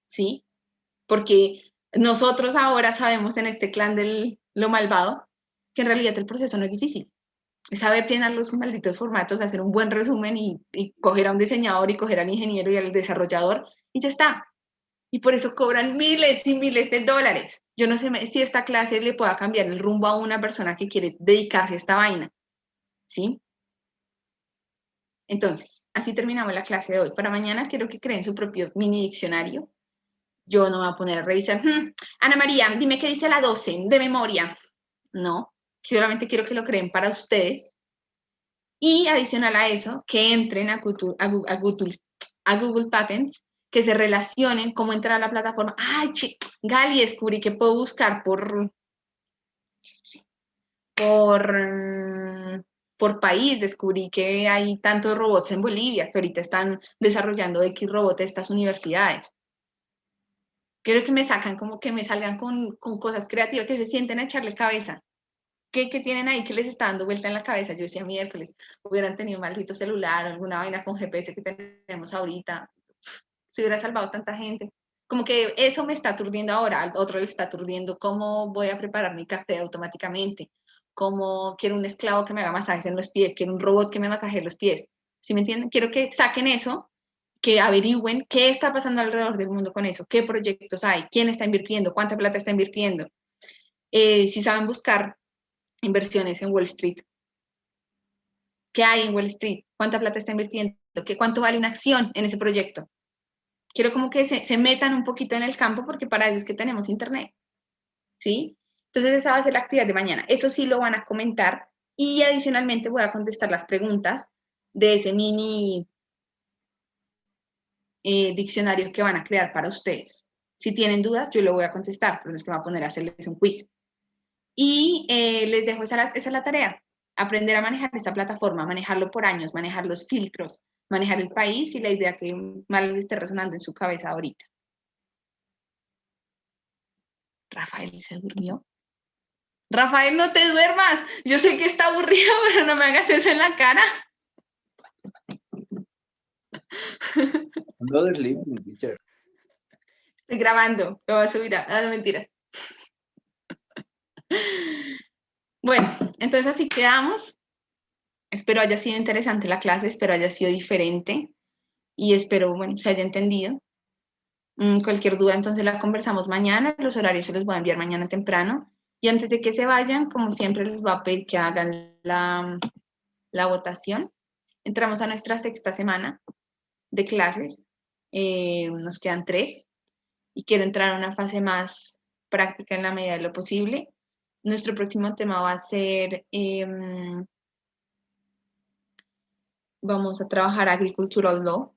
¿sí? Porque nosotros ahora sabemos en este clan de lo malvado que en realidad el proceso no es difícil. Es saber llenar los malditos formatos, hacer un buen resumen y coger a un diseñador y coger al ingeniero y al desarrollador y ya está. Y por eso cobran miles y miles de dólares. Yo no sé si esta clase le pueda cambiar el rumbo a una persona que quiere dedicarse a esta vaina. ¿Sí? Entonces, así terminamos la clase de hoy. Para mañana quiero que creen su propio mini diccionario. Yo no me voy a poner a revisar. Ana María, dime qué dice la 12 de memoria. No, solamente quiero que lo creen para ustedes. Y adicional a eso, que entren a Google Patents, que se relacionen, cómo entrar a la plataforma. Ay, Gali, descubrí que puedo buscar por país. Descubrí que hay tantos robots en Bolivia que ahorita están desarrollando X robots de estas universidades. Quiero que me sacan, como que me salgan con cosas creativas, que se sienten a echarle cabeza. ¿Qué tienen ahí que les está dando vuelta en la cabeza? Yo decía miércoles, hubieran tenido un maldito celular, alguna vaina con GPS que tenemos ahorita, se hubiera salvado tanta gente. Como que eso me está aturdiendo ahora, al otro le está aturdiendo cómo voy a preparar mi café automáticamente, cómo quiero un esclavo que me haga masajes en los pies, quiero un robot que me masaje los pies. ¿Sí me entienden? Quiero que saquen eso, que averigüen qué está pasando alrededor del mundo con eso, qué proyectos hay, quién está invirtiendo, cuánta plata está invirtiendo. Si saben buscar inversiones en Wall Street. ¿Qué hay en Wall Street? ¿Cuánta plata está invirtiendo? ¿Cuánto vale una acción en ese proyecto? Quiero como que se metan un poquito en el campo porque para eso es que tenemos internet. ¿Sí? Entonces esa va a ser la actividad de mañana. Eso sí lo van a comentar y adicionalmente voy a contestar las preguntas de ese mini diccionario que van a crear para ustedes. Si tienen dudas, yo lo voy a contestar, pero no es que me voy a poner a hacerles un quiz. Y les dejo esa es la tarea, aprender a manejar esta plataforma, manejarlo por años, manejar los filtros, manejar el país y la idea que más les esté resonando en su cabeza ahorita. Rafael se durmió. Rafael, no te duermas. Yo sé que está aburrido, pero no me hagas eso en la cara. Another sleeping, teacher. Estoy grabando, lo voy a subir a las mentiras. Bueno, entonces así quedamos. Espero haya sido interesante la clase, espero haya sido diferente y espero, bueno, se haya entendido. Cualquier duda, entonces la conversamos mañana. Los horarios se los voy a enviar mañana temprano. Y antes de que se vayan, como siempre, les voy a pedir que hagan la votación. Entramos a nuestra 6ª semana de clases. Nos quedan 3. Y quiero entrar a una fase más práctica en la medida de lo posible. Nuestro próximo tema va a ser, vamos a trabajar Agricultural Law.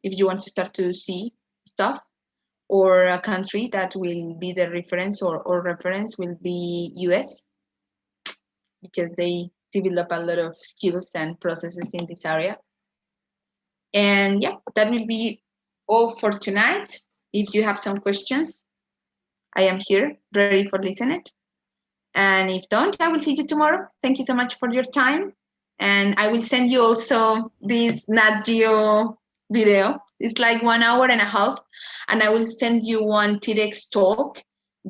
If you want to start to see stuff, or a country that will be the reference or reference will be US, because they develop a lot of skills and processes in this area. And yeah, that will be all for tonight. If you have some questions, I am here, ready for listening. And if don't, I will see you tomorrow. Thank you so much for your time. And I will send you also this Nat Geo video. It's like 1.5 hours. And I will send you one TEDx talk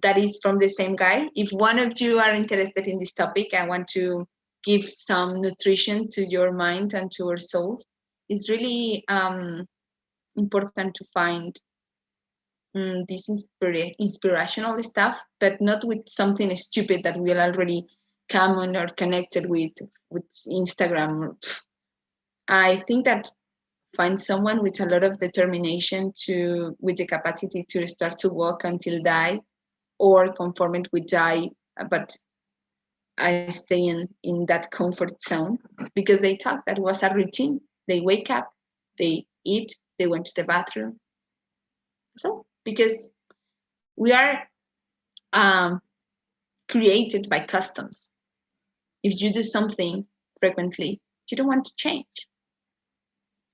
that is from the same guy. If one of you are interested in this topic, I want to give some nutrition to your mind and to your soul. It's really important to find this inspirational stuff, but not with something stupid that we're already common or connected with Instagram. I think that find someone with a lot of determination with the capacity to start to walk until die, or conform it with die, but I stay in that comfort zone, because they thought that was a routine. They wake up, they eat, they went to the bathroom. So, because we are created by customs. If you do something frequently, you don't want to change.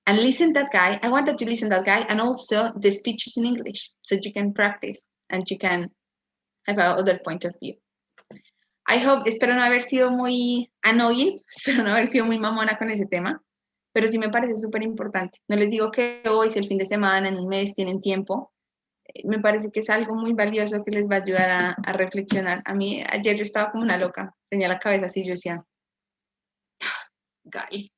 And listen that guy. I want that you listen that guy, and also the speech is in English, so you can practice and you can have another point of view. I hope, espero no haber sido muy annoying, espero no haber sido muy mamona con ese tema, pero sí me parece súper importante. No les digo que hoy, si el fin de semana, en un mes tienen tiempo, me parece que es algo muy valioso que les va a ayudar a reflexionar. A mí, ayer yo estaba como una loca, tenía la cabeza así, yo decía, Gali,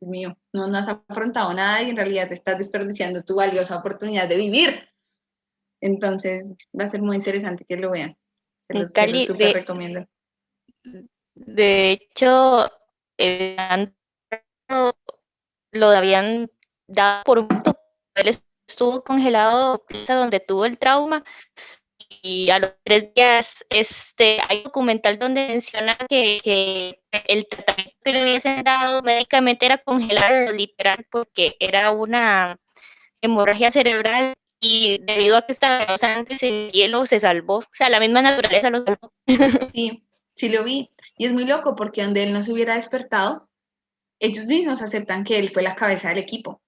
Dios mío, no has afrontado nada y en realidad te estás desperdiciando tu valiosa oportunidad de vivir. Entonces, va a ser muy interesante que lo vean. Se los súper recomiendo. De hecho, lo habían dado por un momento. Él estuvo congelado donde tuvo el trauma, y a los 3 días hay un documental donde menciona que el tratamiento que le hubiesen dado médicamente era congelar literal, porque era una hemorragia cerebral, y debido a que estaba antes el hielo se salvó, o sea, la misma naturaleza lo salvó. Sí, sí lo vi, y es muy loco porque donde él no se hubiera despertado, ellos mismos aceptan que él fue la cabeza del equipo,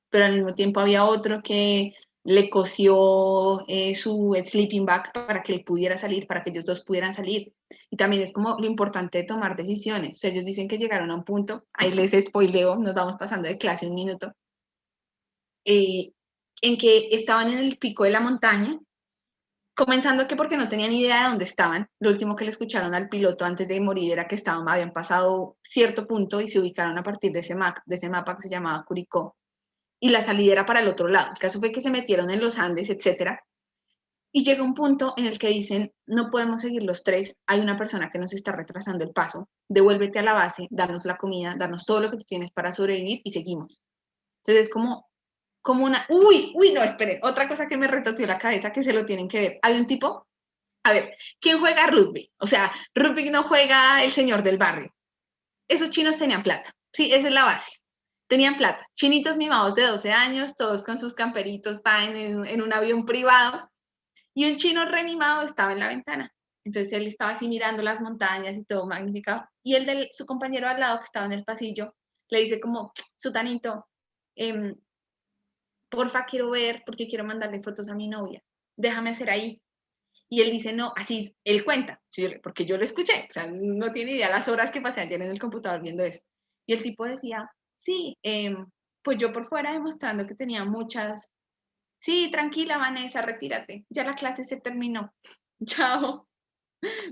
pero al mismo tiempo había otro que le cosió su sleeping bag para que él pudiera salir, para que ellos dos pudieran salir. Y también es como lo importante de tomar decisiones. O sea, ellos dicen que llegaron a un punto, ahí les spoileo, nos vamos pasando de clase un minuto, en que estaban en el pico de la montaña, comenzando que porque no tenían idea de dónde estaban. Lo último que le escucharon al piloto antes de morir era que habían pasado cierto punto y se ubicaron a partir de ese mapa que se llamaba Curicó. Y la salida era para el otro lado. El caso fue que se metieron en los Andes, etcétera. Y llega un punto en el que dicen, no podemos seguir los 3, hay una persona que nos está retrasando el paso, devuélvete a la base, darnos la comida, darnos todo lo que tú tienes para sobrevivir y seguimos. Entonces es como una, no, esperen, otra cosa que me retoteó la cabeza que se lo tienen que ver. Hay un tipo, a ver, ¿quién juega rugby? O sea, rugby no juega el señor del barrio. Esos chinos tenían plata, sí, esa es la base. Tenían plata, chinitos mimados de 12 años, todos con sus camperitos, estaban en un avión privado, y un chino remimado estaba en la ventana. Entonces él estaba así mirando las montañas y todo magnificado. Y el de su compañero al lado, que estaba en el pasillo, le dice como, sutanito, porfa, quiero ver, porque quiero mandarle fotos a mi novia. Déjame hacer ahí. Y él dice, no, así, él cuenta, porque yo lo escuché, o sea, no tiene idea las horas que pasé ayer en el computador viendo eso. Y el tipo decía, sí, pues yo por fuera demostrando que tenía muchas, sí, tranquila, Vanessa, retírate, ya la clase se terminó. Chao,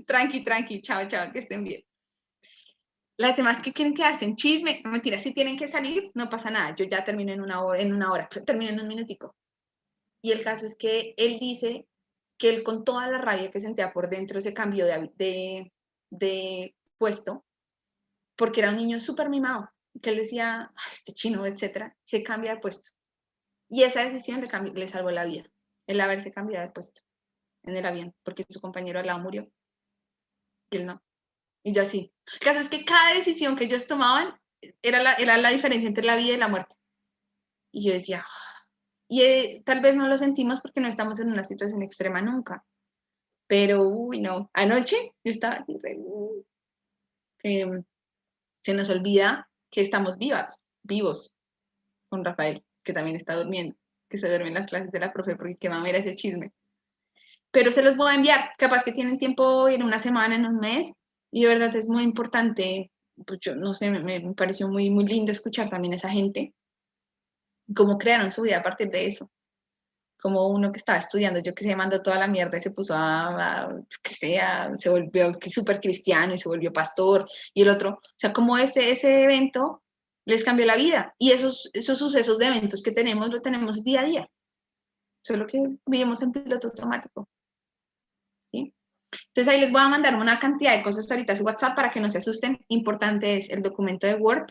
tranqui, chao, que estén bien. Las demás que quieren quedarse en chisme, no mentira, si tienen que salir, no pasa nada, yo ya termino en una hora, termino en un minutico. Y el caso es que él dice que él con toda la rabia que sentía por dentro se cambió de puesto porque era un niño súper mimado, que él decía, este chino, etcétera, se cambia de puesto. Y esa decisión le salvó la vida, el haberse cambiado de puesto en el avión, porque su compañero al lado murió y él no. Y yo así. El caso es que cada decisión que ellos tomaban era la diferencia entre la vida y la muerte. Y yo decía, y tal vez no lo sentimos porque no estamos en una situación extrema nunca. Pero, uy, no. Anoche yo estaba así, se nos olvida que estamos vivos, con Rafael, que también está durmiendo, que se duerme en las clases de la profe porque qué mamera ese chisme. Pero se los voy a enviar, capaz que tienen tiempo en una semana, en un mes, y de verdad es muy importante, pues yo no sé, me pareció muy, muy lindo escuchar también a esa gente, cómo crearon su vida a partir de eso. Como uno que estaba estudiando, yo que se mandó toda la mierda y se puso que sea, se volvió súper cristiano y se volvió pastor, y el otro, o sea, como ese evento les cambió la vida, y esos sucesos de eventos que tenemos, lo tenemos día a día, solo que vivimos en piloto automático, ¿sí? Entonces ahí les voy a mandar una cantidad de cosas ahorita a su WhatsApp para que no se asusten, importante es el documento de Word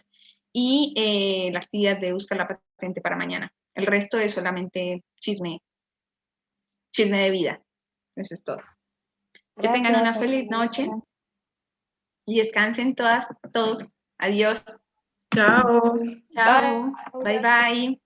y la actividad de buscar la patente para mañana, el resto es solamente chisme de vida. Eso es todo. Que tengan una Gracias. feliz noche y descansen todas, todos. Adiós. Chao. Chao. Bye, bye.